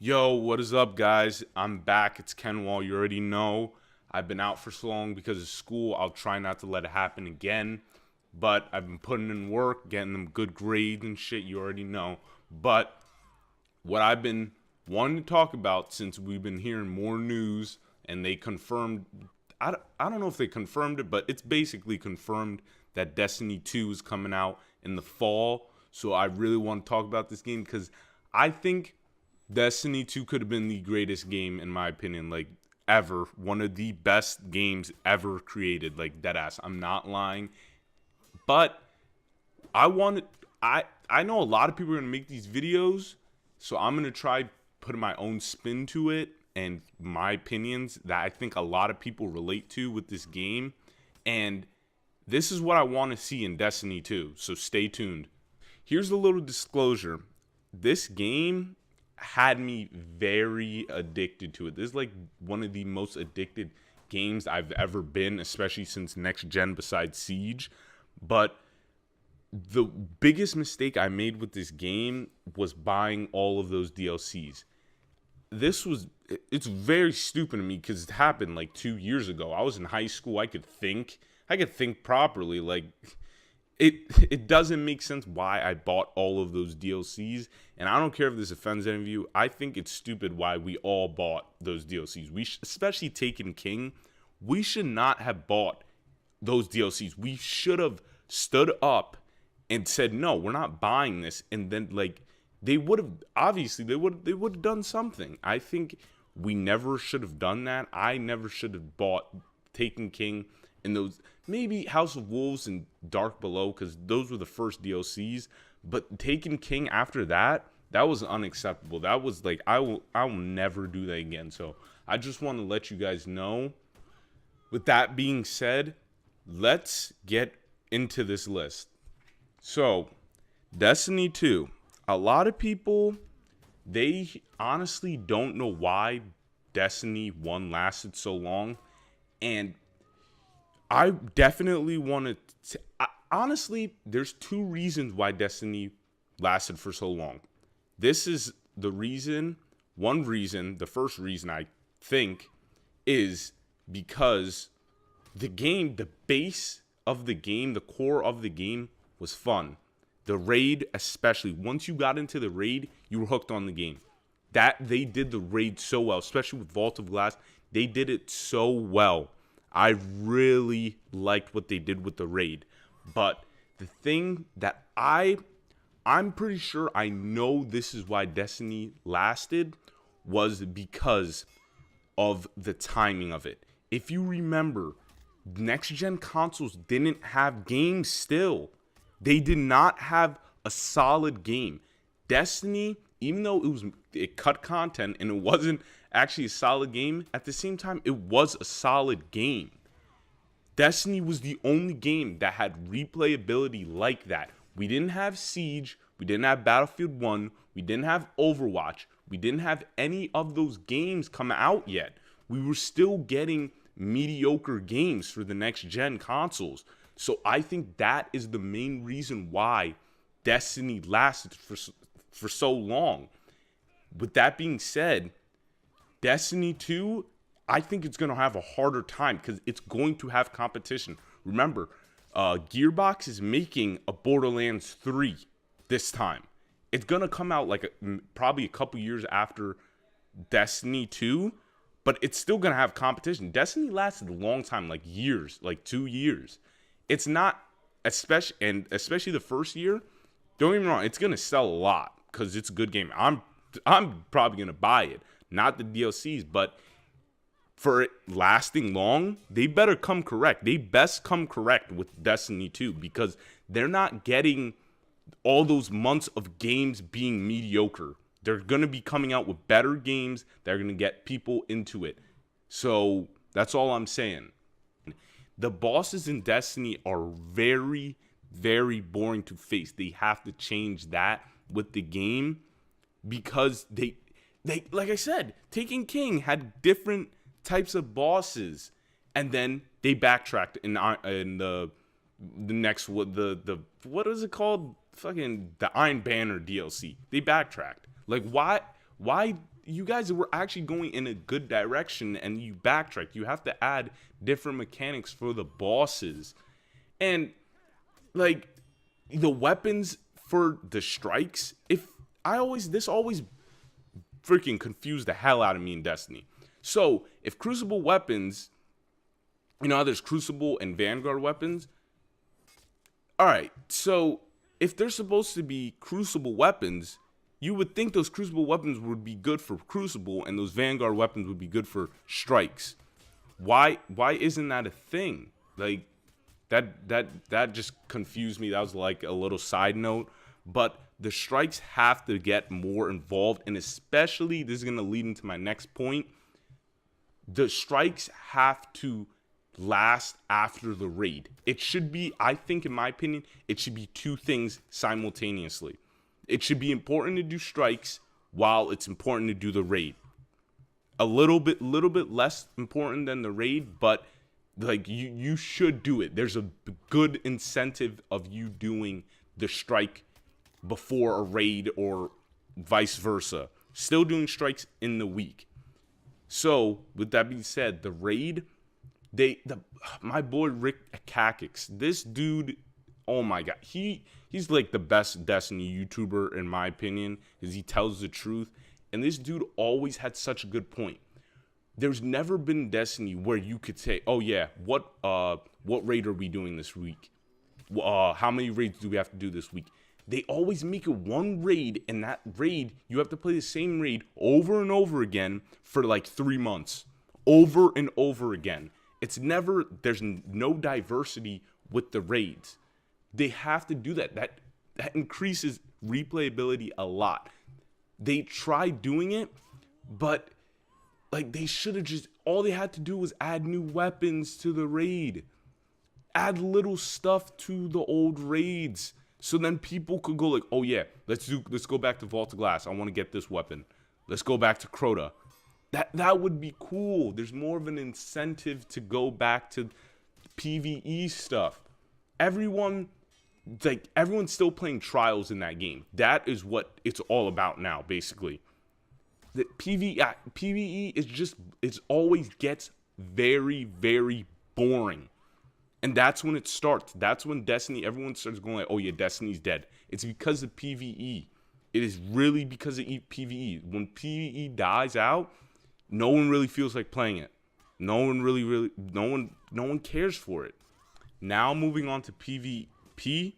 Yo, what is up, guys? I'm back. It's Kenwall. You already know. I've been out for so long because of school. I'll try not to let it happen again. But I've been putting in work, getting them good grades and shit. You already know. But what I've been wanting to talk about since we've been hearing more news and they confirmed, I don't know if they confirmed it, but it's basically confirmed that Destiny 2 is coming out in the fall. So I really want to talk about this game because I think Destiny 2 could have been the greatest game in my opinion, like ever. One of the best games ever created, like deadass. I'm not lying. But I wanted I know a lot of people are gonna make these videos, so I'm gonna try putting my own spin to it and my opinions that I think a lot of people relate to with this game. And this is what I want to see in Destiny 2, so stay tuned. Here's a little disclosure. This game had me very addicted to it. This is like one of the most addicted games I've ever been, especially since next gen besides Siege. But the biggest mistake I made with this game was buying all of those DLCs. It's very stupid to me because it happened like 2 years ago. I was in high school. I could think properly. Like it doesn't make sense why I bought all of those DLCs. And I don't care if this offends any of you. I think it's stupid why we all bought those DLCs. Especially Taken King, we should not have bought those DLCs. We should have stood up and said, no, we're not buying this. And then like they would have done something. I think we never should have done that. I never should have bought Taken King and those, maybe House of Wolves and Dark Below, because those were the first DLCs. But Taken King after that was unacceptable. That was like I will never do that again. So I just want to let you guys know. With that being said, let's get into this list. So Destiny 2. A lot of people, they honestly don't know why Destiny 1 lasted so long. And I definitely want to... Honestly, there's two reasons why Destiny lasted for so long. This is the reason, one reason, the first reason I think is because the game, the base of the game, the core of the game was fun. The raid, especially, once you got into the raid, you were hooked on the game. That they did the raid so well, especially with Vault of Glass. They did it so well. I really liked what they did with the raid. But the thing that I'm pretty sure I know this is why Destiny lasted was because of the timing of it. If you remember, next gen consoles didn't have games still. They did not have a solid game. Destiny, even though it cut content and it wasn't actually a solid game, at the same time, it was a solid game. Destiny was the only game that had replayability like that. We didn't have Siege, we didn't have Battlefield 1, we didn't have Overwatch, we didn't have any of those games come out yet. We were still getting mediocre games for the next gen consoles. So I think that is the main reason why Destiny lasted for so long. With that being said, Destiny 2, I think it's going to have a harder time because it's going to have competition. Remember, Gearbox is making a Borderlands 3 this time. It's going to come out like probably a couple years after Destiny 2, but it's still going to have competition. Destiny lasted a long time, like years, like 2 years. It's not, especially the first year, don't get me wrong, it's going to sell a lot because it's a good game. I'm probably going to buy it, not the DLCs, but for it lasting long, they better come correct. They best come correct with Destiny 2 because they're not getting all those months of games being mediocre. They're going to be coming out with better games that are going to get people into it. So that's all I'm saying. The bosses in Destiny are very, very boring to face. They have to change that with the game because they like I said, Taken King had different types of bosses, and then they backtracked in the next what is it called? Fucking the Iron Banner DLC. They backtracked. Like why you guys were actually going in a good direction and you backtracked. You have to add different mechanics for the bosses. And like the weapons for the strikes, this always freaking confused the hell out of me in Destiny. So if Crucible weapons, you know how there's Crucible and Vanguard weapons? Alright, so if they're supposed to be Crucible weapons, you would think those Crucible weapons would be good for Crucible and those Vanguard weapons would be good for strikes. Why isn't that a thing? Like that just confused me. That was like a little side note, but the strikes have to get more involved, and especially this is going to lead into my next point. The strikes have to last after the raid. It should be, I think in my opinion, it should be two things simultaneously. It should be important to do strikes while it's important to do the raid. A little bit less important than the raid, but like you should do it. There's a good incentive of you doing the strike before a raid or vice versa. Still doing strikes in the week. So with that being said, the raid, my boy Rick Kakix, this dude, oh my god, he's like the best Destiny YouTuber in my opinion, because he tells the truth. And this dude always had such a good point. There's never been Destiny where you could say, oh yeah, what raid are we doing this week? How many raids do we have to do this week? They always make it one raid, and that raid, you have to play the same raid over and over again for like 3 months. Over and over again. There's no diversity with the raids. They have to do that. That increases replayability a lot. They tried doing it, but like they should have all they had to do was add new weapons to the raid. Add little stuff to the old raids. So then people could go like, oh yeah, let's go back to Vault of Glass. I want to get this weapon. Let's go back to Crota. That would be cool. There's more of an incentive to go back to PvE stuff. Everyone's still playing Trials in that game. That is what it's all about now, basically. The PvE is it always gets very, very boring. And that's when it starts. That's when Destiny, everyone starts going like, oh yeah, Destiny's dead. It's because of PvE. It is really because of PvE. When PvE dies out, no one really feels like playing it. No one cares for it. Now moving on to PvP.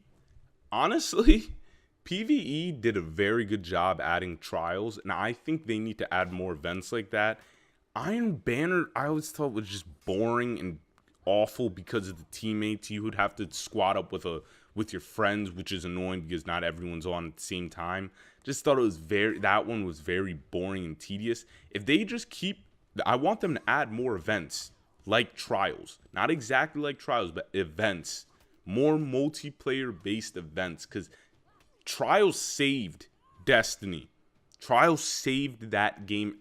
Honestly, PvE did a very good job adding trials, and I think they need to add more events like that. Iron Banner, I always thought was just boring and awful because of the teammates. You would have to squad up with your friends, which is annoying because not everyone's on at the same time. Just thought that one was very boring and tedious. If they just I want them to add more events like Trials. Not exactly like Trials, but events. More multiplayer based events, because Trials saved Destiny. Trials saved that game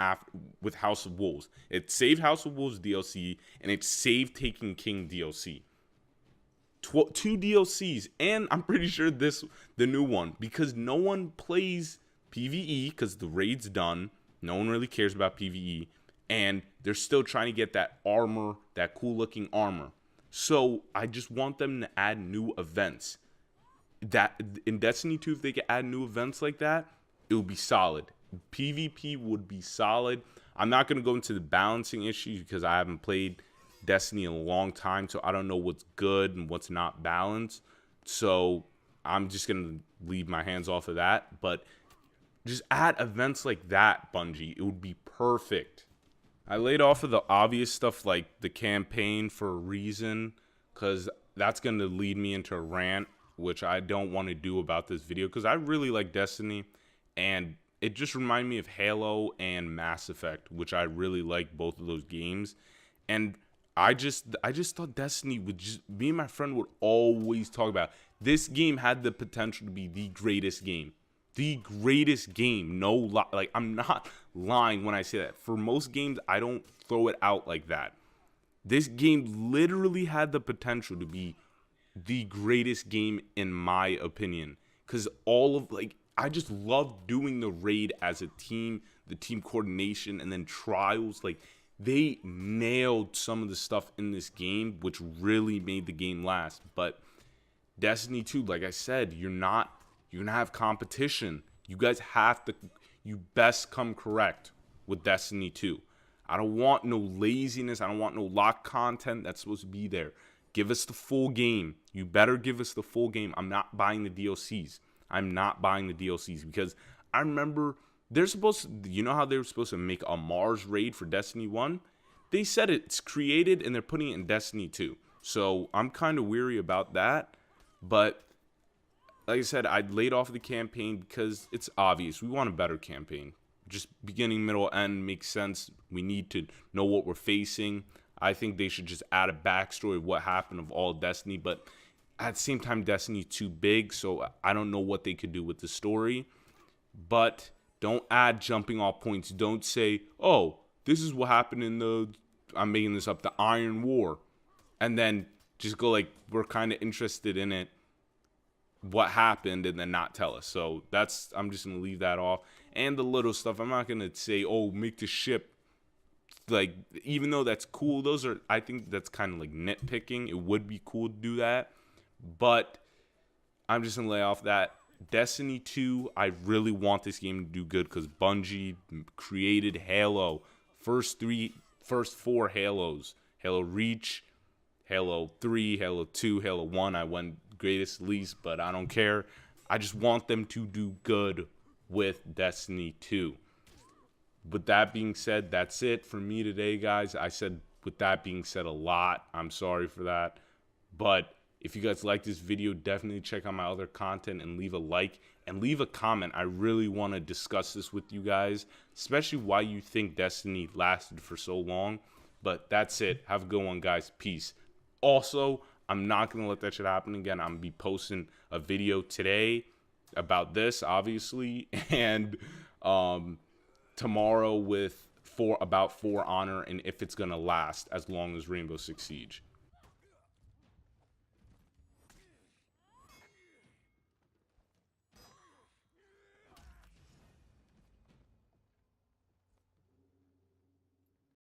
with House of Wolves. It saved House of Wolves DLC, and it saved Taken King DLC. 2 DLCs, and I'm pretty sure the new one, because no one plays PvE because the raid's done. No one really cares about PvE, and they're still trying to get that armor, that cool looking armor. So I just want them to add new events. That in Destiny 2, if they could add new events like that, it would be solid. PvP would be solid. I'm not going to go into the balancing issues because I haven't played Destiny in a long time, so I don't know what's good and what's not balanced. So I'm just going to leave my hands off of that. But just add events like that, Bungie. It would be perfect. I laid off of the obvious stuff like the campaign for a reason, because that's going to lead me into a rant, which I don't want to do about this video, because I really like Destiny, and it just reminded me of Halo and Mass Effect, which I really like both of those games. And I just thought Destiny would me and my friend would always talk about, this game had the potential to be the greatest game. The greatest game. No lie. Like, I'm not lying when I say that. For most games, I don't throw it out like that. This game literally had the potential to be the greatest game in my opinion. Because I just love doing the raid as a team. the team coordination, and then trials. Like, they nailed some of the stuff in this game, which really made the game last. But Destiny 2, like I said, you're going to have competition. You guys you best come correct with Destiny 2. I don't want no laziness. I don't want no lock content that's supposed to be there. Give us the full game. You better give us the full game. I'm not buying the DLCs. I'm not buying the DLCs because I remember you know how they were supposed to make a Mars raid for Destiny 1? They said it's created and they're putting it in Destiny 2. So I'm kind of weary about that. But like I said, I laid off the campaign because it's obvious. We want a better campaign. Just beginning, middle, end makes sense. We need to know what we're facing. I think they should just add a backstory of what happened of all Destiny. But at the same time, Destiny's too big, so I don't know what they could do with the story. But don't add jumping off points. Don't say, oh, this is what happened I'm making this up, the Iron War. And then just go like, we're kind of interested in it, what happened, and then not tell us. So I'm just going to leave that off. And the little stuff, I'm not going to say, oh, make the ship. Like, even though that's cool, I think that's kind of like nitpicking. It would be cool to do that. But I'm just going to lay off that. Destiny 2, I really want this game to do good because Bungie created Halo. First 4 Halos. Halo Reach, Halo 3, Halo 2, Halo 1. I went greatest least, but I don't care. I just want them to do good with Destiny 2. With that being said, that's it for me today, guys. I said with that being said a lot. I'm sorry for that. But if you guys like this video, definitely check out my other content and leave a like and leave a comment. I really want to discuss this with you guys, especially why you think Destiny lasted for so long. But that's it. Have a good one, guys. Peace. Also, I'm not going to let that shit happen again. I'm going to be posting a video today about this, obviously, and tomorrow about For Honor and if it's going to last as long as Rainbow Six Siege.